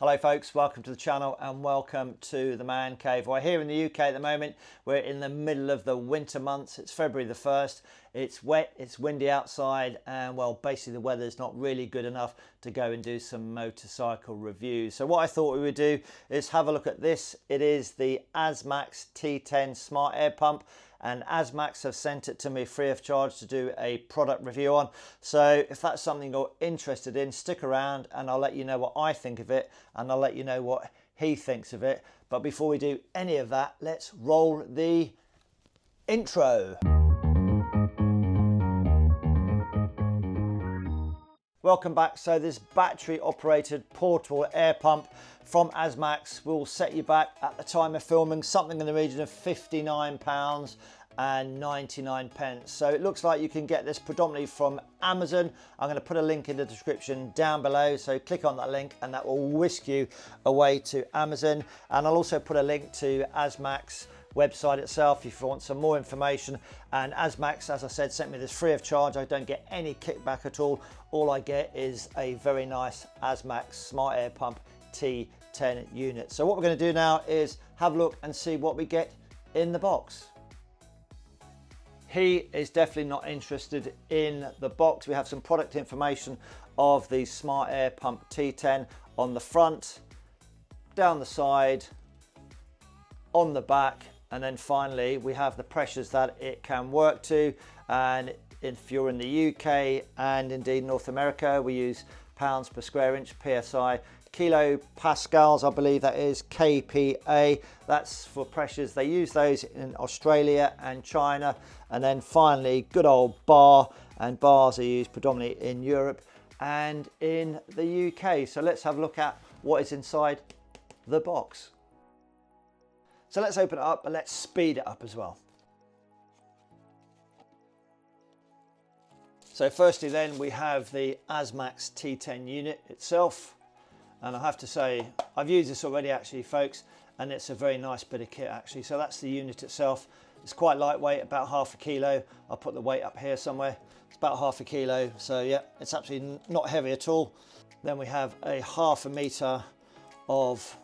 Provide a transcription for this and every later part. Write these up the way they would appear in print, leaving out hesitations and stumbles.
Hello folks, welcome to the channel and welcome to the Man Cave. Well, here in the UK at the moment, we're in the middle of the winter months. It's February the 1st. It's wet, it's windy outside, and well, basically the weather's not really good enough to go and do some motorcycle reviews. So what I thought we would do is have a look at this. It is the Asmax T10 Smart Air Pump, and Asmax have sent it to me free of charge to do a product review on. So if that's something you're interested in, stick around and I'll let you know what I think of it, and I'll let you know what he thinks of it. But before we do any of that, let's roll the intro. Welcome back. So this battery operated portable air pump from Asmax will set you back at the time of filming something in the region of £59.99. So it looks like you can get this predominantly from Amazon. I'm going to put a link in the description down below, so click on that link and that will whisk you away to Amazon. And I'll also put a link to Asmax website itself if you want some more information. And Asmax, as I said, sent me this free of charge. I don't get any kickback at all. All I get is a very nice Asmax Smart Air Pump T10 unit. So what we're going to do now is have a look and see what we get in the box. He is definitely not interested in the box. We have some product information of the Smart Air Pump T10 on the front, down the side, on the back, and then finally we have the pressures that it can work to. And if you're in the UK and indeed North America, we use pounds per square inch, PSI, kilo pascals, I believe that is, kPa. That's for pressures. They use those in Australia and China. And then finally, good old bar, and bars are used predominantly in Europe and in the UK. So let's have a look at what is inside the box. So let's open it up and let's speed it up as well. So firstly then we have the Asmax T10 unit itself. And I have to say, I've used this already actually folks, and it's a very nice bit of kit actually. So that's the unit itself. It's quite lightweight, about half a kilo. I'll put the weight up here somewhere. It's about half a kilo. So yeah, it's absolutely not heavy at all. Then we have a ½ meter of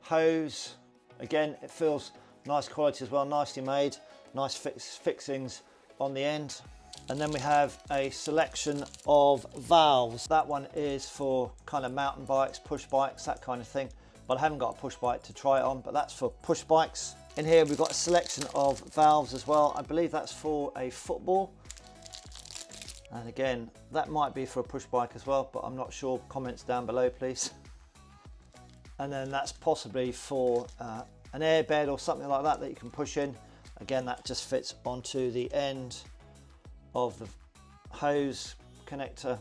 hose. Again, it feels nice quality as well, nicely made, nice fixings on the end. And then we have a selection of valves. That one is for kind of mountain bikes, push bikes, that kind of thing. But I haven't got a push bike to try it on, but that's for push bikes. In here we've got a selection of valves as well. I believe that's for a football. And again, that might be for a push bike as well, but I'm not sure. Comments down below, please. And then that's possibly for an airbed or something like that that you can push in. Again, that just fits onto the end of the hose connector,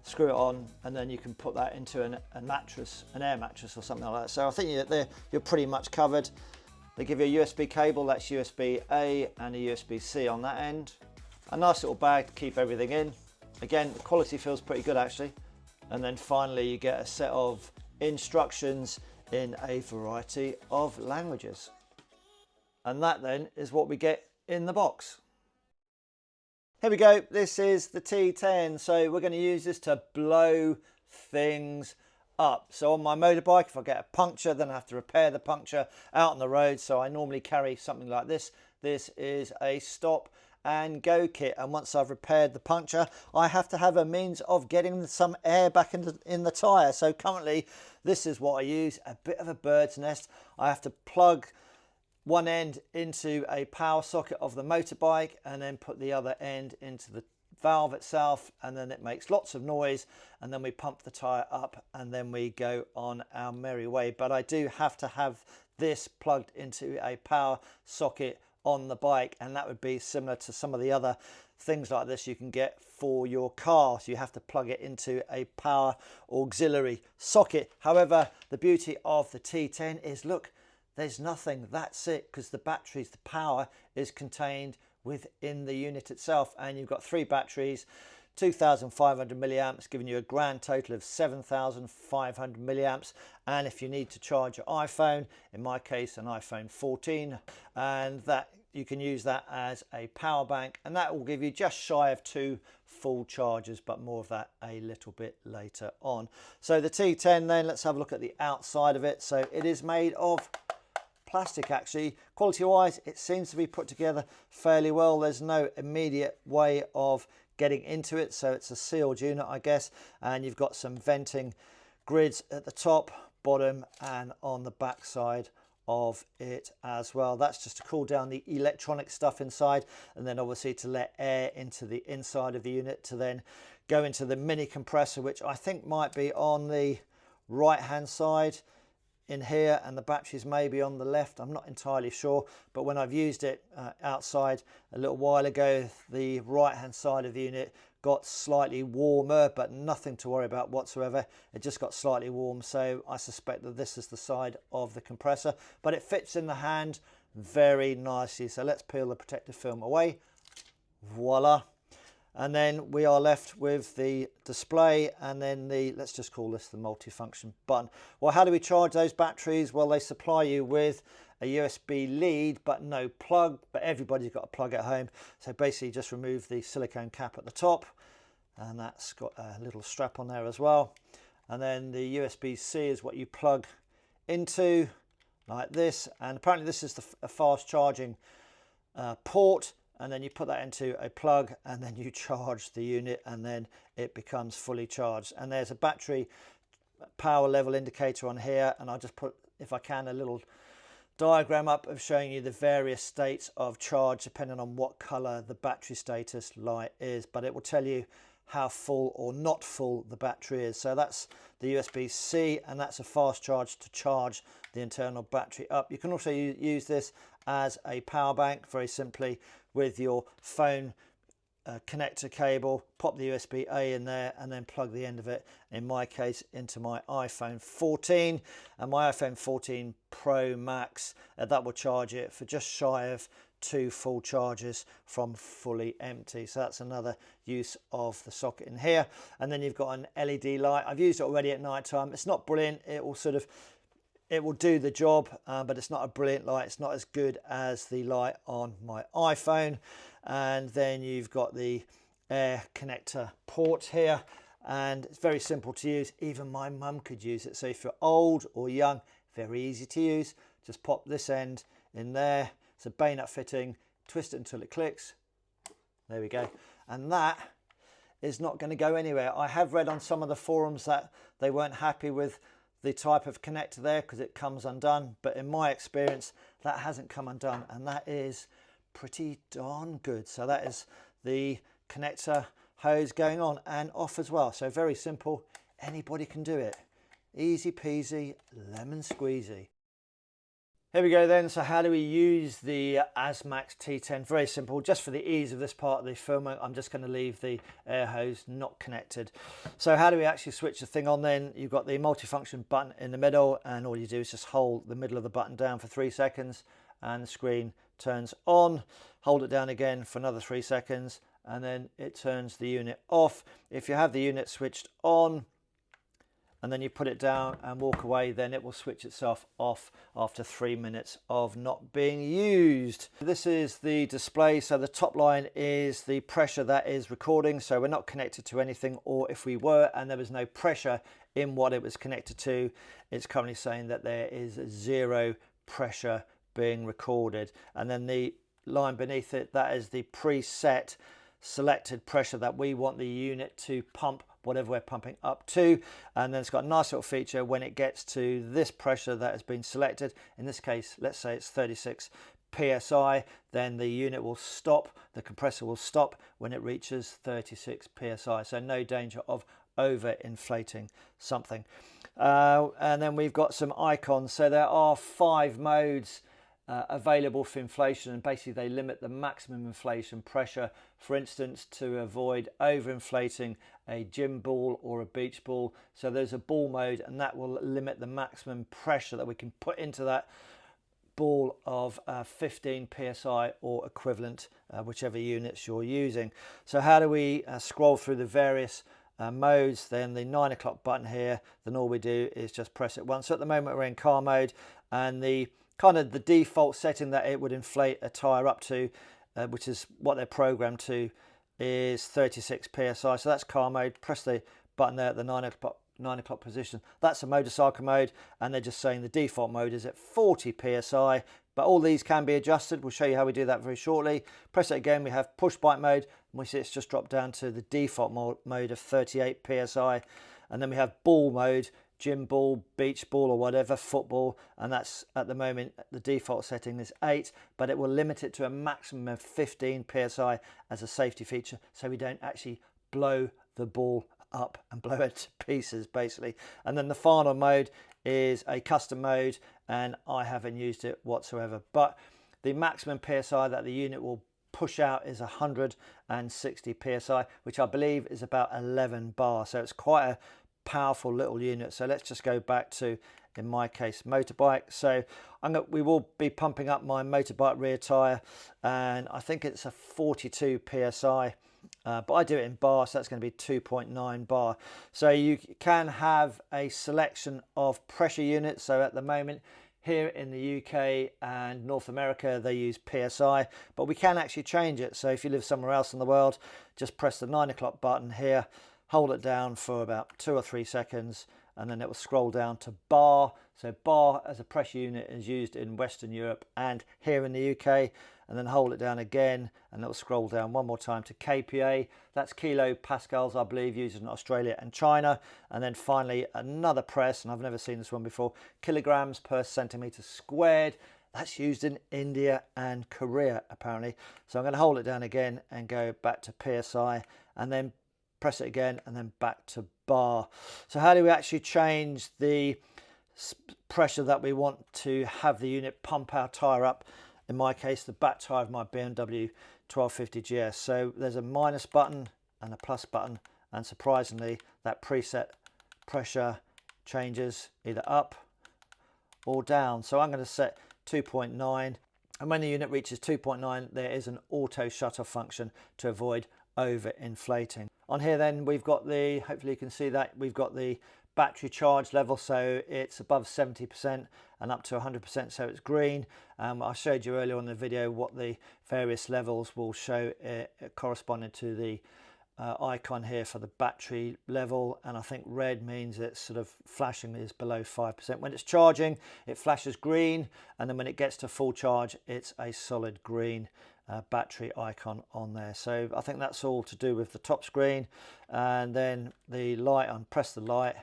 screw it on, and then you can put that into a mattress, an air mattress or something like that. So I think you're pretty much covered. They give you a USB cable, that's USB-A and a USB-C on that end. A nice little bag to keep everything in. Again, the quality feels pretty good actually. And then finally you get a set of instructions in a variety of languages. And that then is what we get in the box. Here we go, this is the T10. So we're going to use this to blow things up. So on my motorbike, if I get a puncture, then I have to repair the puncture out on the road. So I normally carry something like this. This is a stop and go kit, and once I've repaired the puncture, I have to have a means of getting some air back in the tyre. So currently this is what I use, a bit of a bird's nest. I have to plug one end into a power socket of the motorbike and then put the other end into the valve itself, and then it makes lots of noise, and then we pump the tyre up and then we go on our merry way. But I do have to have this plugged into a power socket on the bike, and that would be similar to some of the other things like this you can get for your car. So you have to plug it into a power auxiliary socket. However, the beauty of the T10 is, look, there's nothing, that's it, because the batteries, the power is contained within the unit itself. And you've got 3 batteries, 2,500 milliamps, giving you a grand total of 7,500 milliamps. And if you need to charge your iPhone, in my case an iPhone 14, and that you can use that as a power bank, and that will give you just shy of 2 full charges, but more of that a little bit later on. So the T10 then, let's have a look at the outside of it. So it is made of plastic actually. Quality wise, it seems to be put together fairly well. There's no immediate way of getting into it, so it's a sealed unit, I guess, and you've got some venting grids at the top, bottom, and on the back side of it as well. That's just to cool down the electronic stuff inside, and then obviously to let air into the inside of the unit to then go into the mini compressor, which I think might be on the right hand side in here, and the batteries may be on the left. I'm not entirely sure, but when I've used it outside a little while ago, the right hand side of the unit got slightly warmer, but nothing to worry about whatsoever. It just got slightly warm, so I suspect that this is the side of the compressor, but it fits in the hand very nicely. So let's peel the protective film away. Voila. And then we are left with the display, and then the, let's just call this the multifunction button. Well, how do we charge those batteries? Well, they supply you with a USB lead, but no plug, but everybody's got a plug at home. So basically just remove the silicone cap at the top, and that's got a little strap on there as well. And then the USB-C is what you plug into like this. And apparently this is a fast charging port. And then you put that into a plug, and then you charge the unit, and then it becomes fully charged. And there's a battery power level indicator on here, and I'll just put, if I can, a little diagram up of showing you the various states of charge depending on what color the battery status light is, but it will tell you how full or not full the battery is. So that's the USB-C, and that's a fast charge to charge the internal battery up. You can also use this as a power bank very simply with your phone connector cable. Pop the USB-A in there and then plug the end of it, in my case, into my iPhone 14 and my iPhone 14 Pro Max. That will charge it for just shy of 2 full charges from fully empty. So that's another use of the socket in here. And then you've got an LED light. I've used it already at night time. It's not brilliant. It will do the job, but it's not a brilliant light. It's not as good as the light on my iPhone. And then you've got the air connector port here, and it's very simple to use. Even my mum could use it. So if you're old or young, very easy to use. Just pop this end in there. It's a bayonet fitting, twist it until it clicks. There we go. And that is not going to go anywhere. I have read on some of the forums that they weren't happy with the type of connector there because it comes undone, but in my experience that hasn't come undone, and that is pretty darn good. So that is the connector hose going on and off as well. So very simple, anybody can do it. Easy peasy, lemon squeezy. Here we go then. So how do we use the Asmax T10? Very simple. Just for the ease of this part of the filming, I'm just going to leave the air hose not connected. So how do we actually switch the thing on then? You've got the multifunction button in the middle, and all you do is just hold the middle of the button down for 3 seconds and the screen turns on. Hold it down again for another 3 seconds and then it turns the unit off. If you have the unit switched on and then you put it down and walk away, then it will switch itself off after 3 minutes of not being used. This is the display. So the top line is the pressure that is recording. So we're not connected to anything, or if we were and there was no pressure in what it was connected to, it's currently saying that there is 0 pressure being recorded. And then the line beneath it, that is the preset selected pressure that we want the unit to pump whatever we're pumping up to. And then it's got a nice little feature when it gets to this pressure that has been selected. In this case, let's say it's 36 PSI, then the unit will stop, the compressor will stop when it reaches 36 PSI. So no danger of over inflating something. And then we've got some icons. So there are 5 modes available for inflation, and basically they limit the maximum inflation pressure, for instance, to avoid overinflating a gym ball or a beach ball. So there's a ball mode, and that will limit the maximum pressure that we can put into that ball of 15 psi or equivalent, whichever units you're using. So how do we scroll through the various modes? Then the 9 o'clock button here, then all we do is just press it once. So at the moment we're in car mode, and the kind of the default setting that it would inflate a tyre up to, which is what they're programmed to, is 36 PSI. So that's car mode. Press the button there at the 9 o'clock position. That's a motorcycle mode, and they're just saying the default mode is at 40 PSI, but all these can be adjusted. We'll show you how we do that very shortly. Press it again, we have push bike mode, and we see it's just dropped down to the default mode of 38 PSI. And then we have ball mode, gym ball, beach ball or whatever, football, and that's at the moment the default setting is 8, but it will limit it to a maximum of 15 PSI as a safety feature, so we don't actually blow the ball up and blow it to pieces basically. And then the final mode is a custom mode, and I haven't used it whatsoever, but the maximum PSI that the unit will push out is 160 PSI, which I believe is about 11 bar, so it's quite a powerful little unit. So let's just go back to, in my case, motorbike. So we will be pumping up my motorbike rear tyre, and I think it's a 42 PSI, but I do it in bar, so that's going to be 2.9 bar. So you can have a selection of pressure units. So at the moment here in the UK and North America, they use PSI, but we can actually change it. So if you live somewhere else in the world, just press the 9 o'clock button here, hold it down for about 2 or 3 seconds, and then it will scroll down to bar. So bar as a pressure unit is used in Western Europe and here in the UK, and then hold it down again, and it will scroll down one more time to KPA. That's kilo pascals, I believe, used in Australia and China. And then finally another press, and I've never seen this one before, kilograms per centimetre squared. That's used in India and Korea apparently. So I'm going to hold it down again and go back to PSI, and then press it again, and then back to bar. So how do we actually change the pressure that we want to have the unit pump our tyre up? In my case, the back tyre of my BMW R1250GS. So there's a minus button and a plus button, and surprisingly that preset pressure changes either up or down. So I'm going to set 2.9, and when the unit reaches 2.9 there is an auto shut off function to avoid over inflating. On here then we've got the, hopefully you can see that, we've got the battery charge level, so it's above 70% and up to 100%, so it's green. I showed you earlier on in the video what the various levels will show corresponding to the icon here for the battery level, and I think red means it's sort of flashing is below 5%. When it's charging it flashes green, and then when it gets to full charge it's a solid green battery icon on there. So I think that's all to do with the top screen. And then the light, I press the light,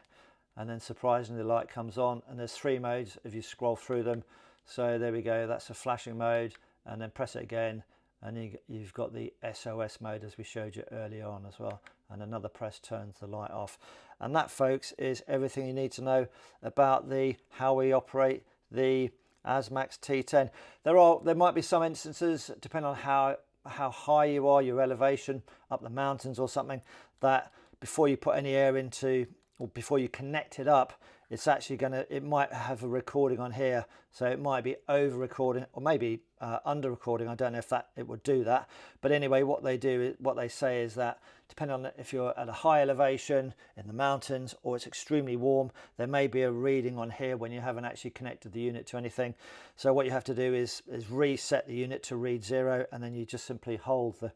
and then surprisingly the light comes on, and there's 3 modes if you scroll through them. So there we go, that's a flashing mode, and then press it again and you've got the SOS mode as we showed you earlier on as well, and another press turns the light off. And that, folks, is everything you need to know about how we operate the Asmax T10. There might be some instances, depending on how high you are, your elevation up the mountains or something, that before you put any air into, or before you connect it up, it's actually it might have a recording on here, so it might be over recording or maybe under recording. I don't know if it would do that, but anyway, what they say is that depending on if you're at a high elevation in the mountains or it's extremely warm, there may be a reading on here when you haven't actually connected the unit to anything. So what you have to do is reset the unit to read 0, and then you just simply hold the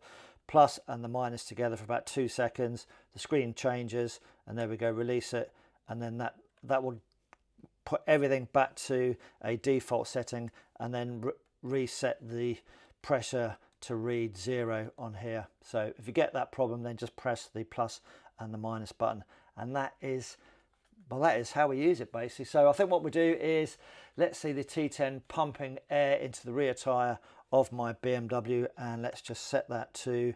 plus and the minus together for about 2 seconds. The screen changes, and there we go, release it, and then that will put everything back to a default setting, and then reset the pressure to read 0 on here. So if you get that problem, then just press the plus and the minus button, and that is how we use it basically. So I think what we'll do is, let's see the T10 pumping air into the rear tyre of my BMW, and let's just set that to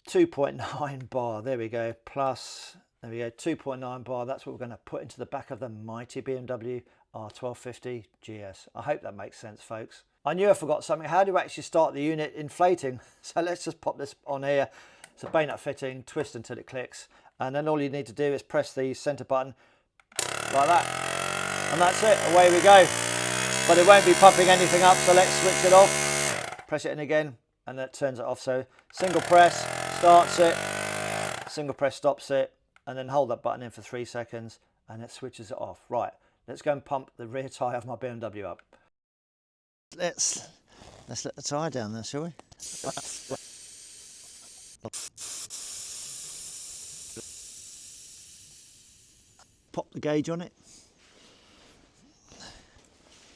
2.9 bar. There we go, plus, there we go, 2.9 bar. That's what we're going to put into the back of the mighty BMW R1250GS. I hope that makes sense, folks. I knew I forgot something. How do you actually start the unit inflating? So let's just pop this on here. It's a bayonet fitting, twist until it clicks, and then all you need to do is press the center button like that, and that's it, away we go. But it won't be pumping anything up, so let's switch it off. Press it in again, and that turns it off. So single press starts it, single press stops it, and then hold that button in for 3 seconds, and it switches it off. Right, let's go and pump the rear tyre of my BMW up. Let's let the tyre down there, shall we? Pop the gauge on it,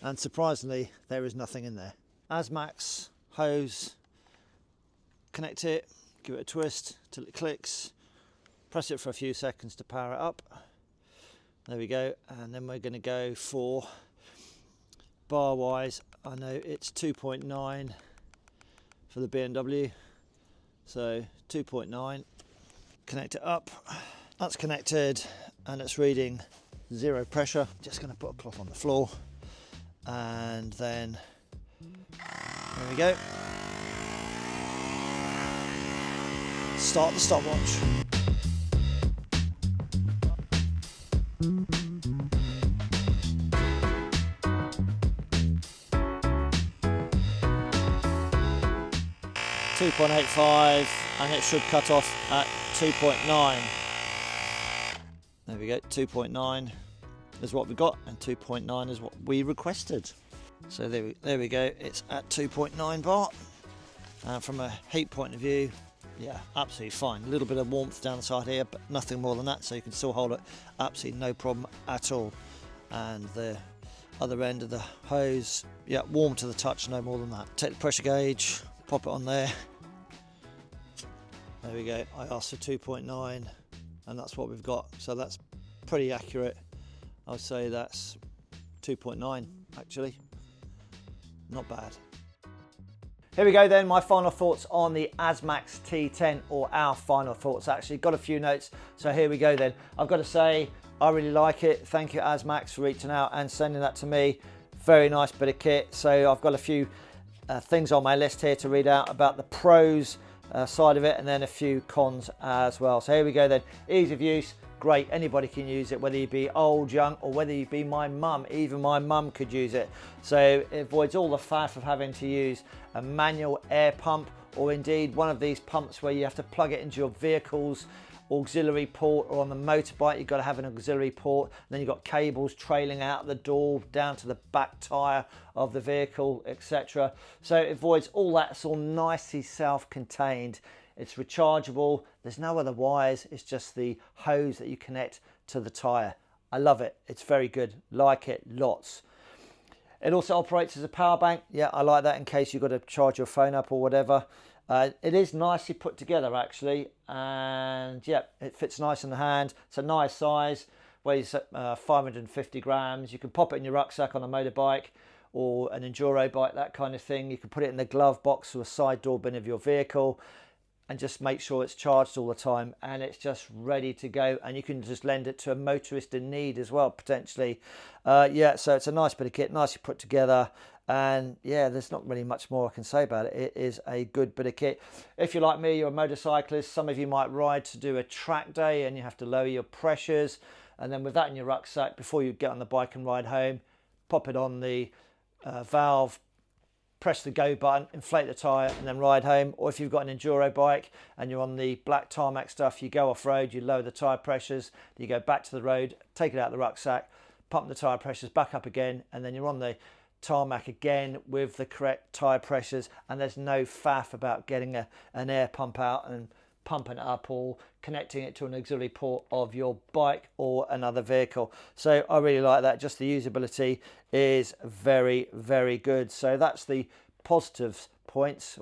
and surprisingly there is nothing in there. Asmax hose, connect it, give it a twist till it clicks, press it for a few seconds to power it up. There we go, and then we're going to go for bar wise. I know it's 2.9 for the BMW, so 2.9. Connect it up, that's connected, and it's reading 0 pressure. Just going to put a cloth on the floor, and then there we go. Start the stopwatch. .85, and it should cut off at 2.9. There we go, 2.9 is what we got, and 2.9 is what we requested. So there we go, it's at 2.9 bar. And from a heat point of view, yeah, absolutely fine. A little bit of warmth down the side here, but nothing more than that, so you can still hold it, absolutely no problem at all. And the other end of the hose, yeah, warm to the touch, no more than that. Take the pressure gauge, pop it on there. There we go, I asked for 2.9, and that's what we've got, so that's pretty accurate. I'll say that's 2.9 actually, not bad. Here we go then, my final thoughts on the Asmax T10, or our final thoughts actually. Got a few notes, so here we go then. I've got to say, I really like it. Thank you Asmax for reaching out and sending that to me. Very nice bit of kit. So I've got a few things on my list here to read out about the pros side of it, and then a few cons as well. So here we go then. Ease of use, great, anybody can use it, whether you be old, young, or whether you be my mum. Even my mum could use it. So it avoids all the faff of having to use a manual air pump, or indeed one of these pumps where you have to plug it into your vehicle's auxiliary port, or on the motorbike you've got to have an auxiliary port, and then you've got cables trailing out the door down to the back tyre of the vehicle, etc. So it avoids all that. It's all nicely self-contained. It's rechargeable, there's no other wires, it's just the hose that you connect to the tyre. I love it, it's very good, like it lots. It also operates as a power bank. Yeah, I like that in case you've got to charge your phone up or whatever. It is nicely put together actually, and yeah, it fits nice in the hand. It's a nice size, weighs 550 grams. You can pop it in your rucksack on a motorbike or an enduro bike, that kind of thing. You can put it in the glove box or a side door bin of your vehicle, and just make sure it's charged all the time, and it's just ready to go. And you can just lend it to a motorist in need as well, potentially. Yeah, so it's a nice bit of kit, nicely put together. And yeah, there's not really much more I can say about it. It is a good bit of kit. If you're like me, you're a motorcyclist, some of you might ride to do a track day and you have to lower your pressures. And then with that in your rucksack, before you get on the bike and ride home, pop it on the valve, press the go button, inflate the tyre, and then ride home. Or if you've got an enduro bike and you're on the black tarmac stuff, you go off road, you lower the tyre pressures, you go back to the road, take it out of the rucksack, pump the tyre pressures back up again, and then you're on the tarmac again with the correct tyre pressures, and there's no faff about getting an air pump out and pumping it up or connecting it to an auxiliary port of your bike or another vehicle. So I really like that. Just the usability is very, very good. So that's the positive points.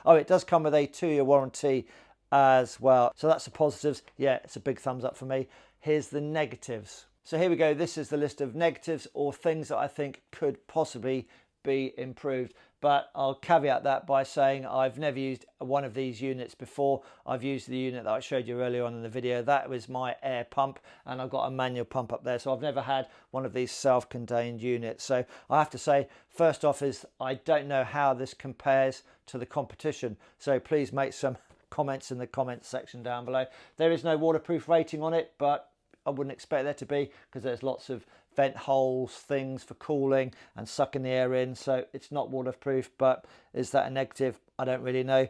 Oh, it does come with a 2-year warranty as well. So that's the positives. Yeah, it's a big thumbs up for me. Here's the negatives. So here we go. This is the list of negatives, or things that I think could possibly be improved. But I'll caveat that by saying I've never used one of these units before. I've used the unit that I showed you earlier on in the video. That was my air pump, and I've got a manual pump up there. So I've never had one of these self-contained units. So I have to say, first off, is I don't know how this compares to the competition. So please make some comments in the comments section down below. There is no waterproof rating on it, but I wouldn't expect there to be, because there's lots of vent holes, things for cooling and sucking the air in, so it's not waterproof. But is that a negative? I don't really know.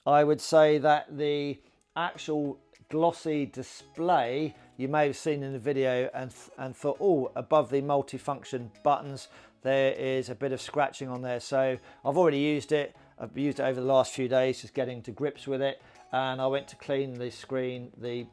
I would say that the actual glossy display you may have seen in the video and thought, oh, above the multifunction buttons there is a bit of scratching on there. So I've already used it. I've used it over the last few days, just getting to grips with it, and I went to clean the screen, the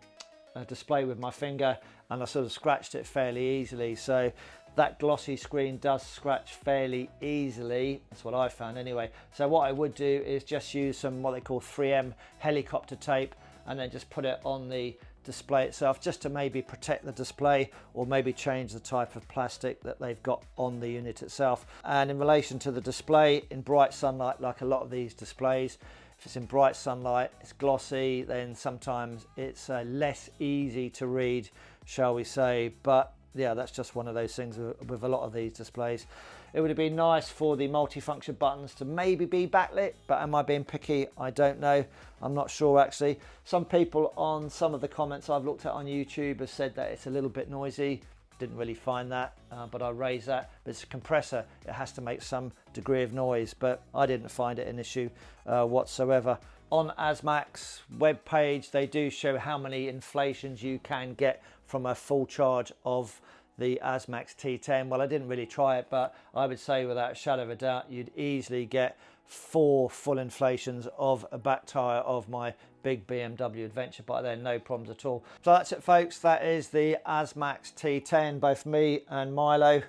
display with my finger, and I sort of scratched it fairly easily. So that glossy screen does scratch fairly easily. That's what I found anyway. So what I would do is just use some what they call 3M helicopter tape, and then just put it on the display itself, just to maybe protect the display, or maybe change the type of plastic that they've got on the unit itself. And in relation to the display, in bright sunlight, like a lot of these displays, if it's in bright sunlight, it's glossy, then sometimes it's less easy to read, shall we say. But yeah, that's just one of those things with a lot of these displays. It would have been nice for the multifunction buttons to maybe be backlit, but am I being picky? I don't know. I'm not sure actually. Some people on some of the comments I've looked at on YouTube have said that it's a little bit noisy. Didn't really find that, but I raised that. But it's a compressor. It has to make some degree of noise, but I didn't find it an issue whatsoever. On Asmax webpage, they do show how many inflations you can get from a full charge of the Asmax T10. Well, I didn't really try it, but I would say without a shadow of a doubt, you'd easily get 4 full inflations of a back tyre of my big BMW Adventure bike there, no problems at all. So that's it, folks. That is the Asmax T10. Both me and Milo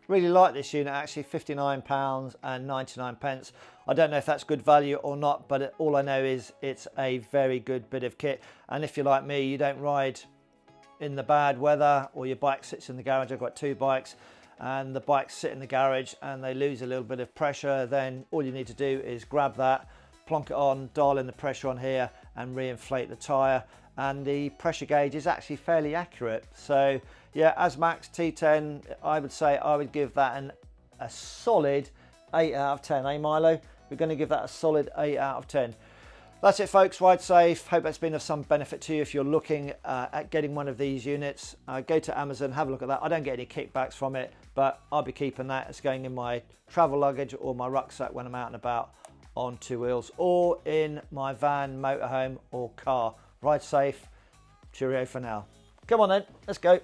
really like this unit, actually. £59.99. I don't know if that's good value or not, but all I know is it's a very good bit of kit. And if you're like me, you don't ride in the bad weather, or your bike sits in the garage. I've got 2 bikes, and the bikes sit in the garage and they lose a little bit of pressure. Then all you need to do is grab that, plonk it on, dial in the pressure on here, and re-inflate the tyre, and the pressure gauge is actually fairly accurate. So yeah, Asmax T10, I would say I would give that a solid 8 out of 10. Eh, Milo? We're going to give that a solid 8 out of 10. That's it, folks. Ride safe. Hope that's been of some benefit to you. If you're looking at getting one of these units, go to Amazon, have a look at that. I don't get any kickbacks from it, but I'll be keeping that. It's going in my travel luggage or my rucksack when I'm out and about on 2 wheels, or in my van, motorhome or car. Ride safe. Cheerio for now. Come on then, let's go.